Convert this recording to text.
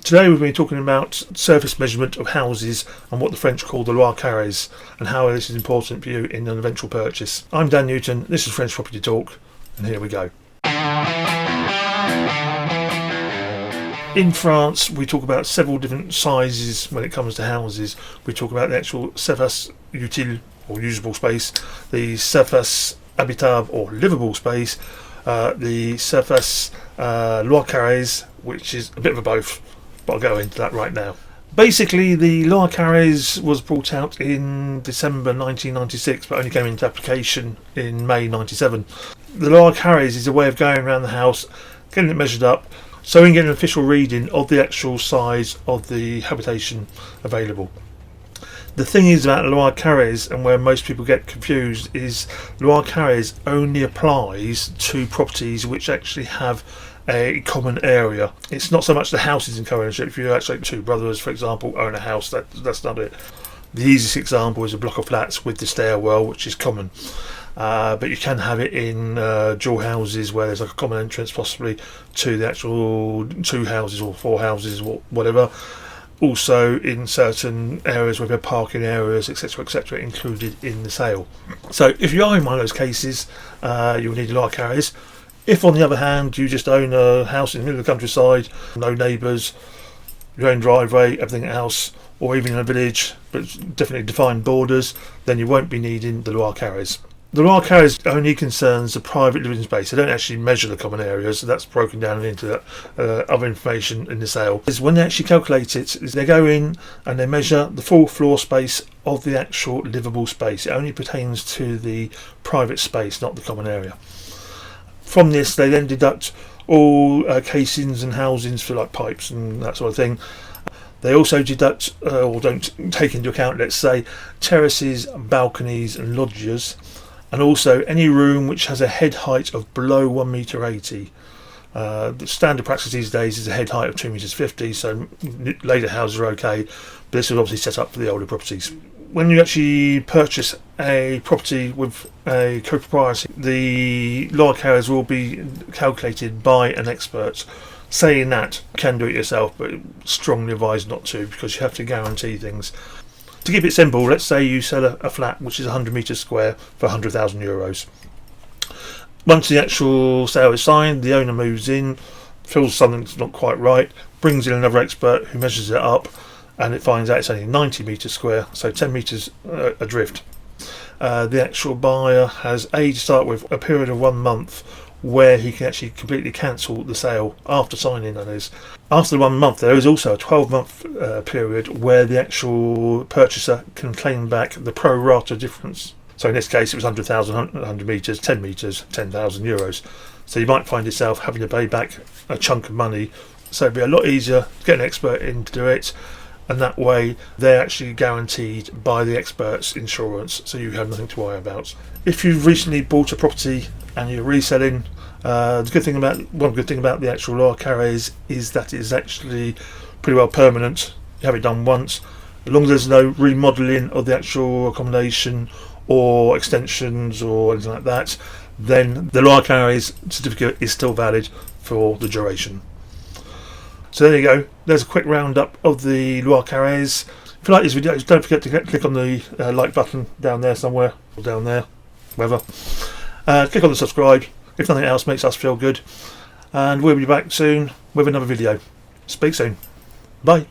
Today we've been talking about surface measurement of houses and what the French call the Loi Carrez and how this is important for you in an eventual purchase. I'm Dan Newton, this is French Property Talk, and here we go. In France, we talk about several different sizes when it comes to houses. We talk about the actual surface utile or usable space, the surface habitable or livable space, the surface Loi Carrez, which is a bit of a both, but I'll go into that right now. Basically, the Loi Carrez was brought out in December 1996, but only came into application in May 97. The Loi Carrez is a way of going around the house, getting it measured up, so we can get an official reading of the actual size of the habitation available. The thing is about Loi Carrez, and where most people get confused, is Loi Carrez only applies to properties which actually have a common area. It's not so much the houses in co-ownership. If you actually two brothers, for example, own a house, that's not it. The easiest example is a block of flats with the stairwell, which is common. But you can have it in dual houses where there's like a common entrance possibly to the actual two houses or four houses or whatever. Also in certain areas where there are parking areas, etc., included in the sale. So if you are in one of those cases, you'll need a Loi Carrez. If on the other hand you just own a house in the middle of the countryside, no neighbours, your own driveway, everything else, or even in a village but definitely defined borders, then you won't be needing the Loi Carrez. The Loi Carrez only concerns the private living space. They don't actually measure the common areas, so that's broken down into other information in the sale. When they actually calculate it, they go in and they measure the full floor space of the actual livable space. It only pertains to the private space, not the common area. From this, they then deduct all casings and housings for like pipes and that sort of thing. They also deduct, or don't take into account, let's say, terraces, balconies and loggias, and also any room which has a head height of below 1.80 m. The standard practice these days is a head height of 2.50 m, so later houses are okay, but this is obviously set up for the older properties. When you actually purchase a property with a co-propriety, the Loi Carrez will be calculated by an expert. Saying that, you can do it yourself, but strongly advised not to, because you have to guarantee things. To keep it simple, let's say you sell a flat which is 100 metres square for €100,000. Once the actual sale is signed, the owner moves in, feels something's not quite right, brings in another expert who measures it up, and it finds out it's only 90 metres square, so 10 metres adrift. The actual buyer has to start with a period of 1 month where he can actually completely cancel the sale after signing, that is. After the 1 month, there is also a 12-month period where the actual purchaser can claim back the pro rata difference. So in this case it was 100,000, 100 metres, 10 metres, €10,000. So you might find yourself having to pay back a chunk of money, so it'd be a lot easier to get an expert in to do it, and that way they're actually guaranteed by the expert's insurance, so you have nothing to worry about. If you've recently bought a property and you're reselling, one good thing about the actual Loi Carrez is that it is actually pretty well permanent. You have it done once. As long as there's no remodelling of the actual accommodation or extensions or anything like that, then the Loi Carrez certificate is still valid for the duration. So there you go, there's a quick roundup of the Loi Carrez. If you like these videos, don't forget to click on the like button down there somewhere, or down there, wherever. Click on the subscribe if nothing else makes us feel good, and we'll be back soon with another video. Speak soon. Bye.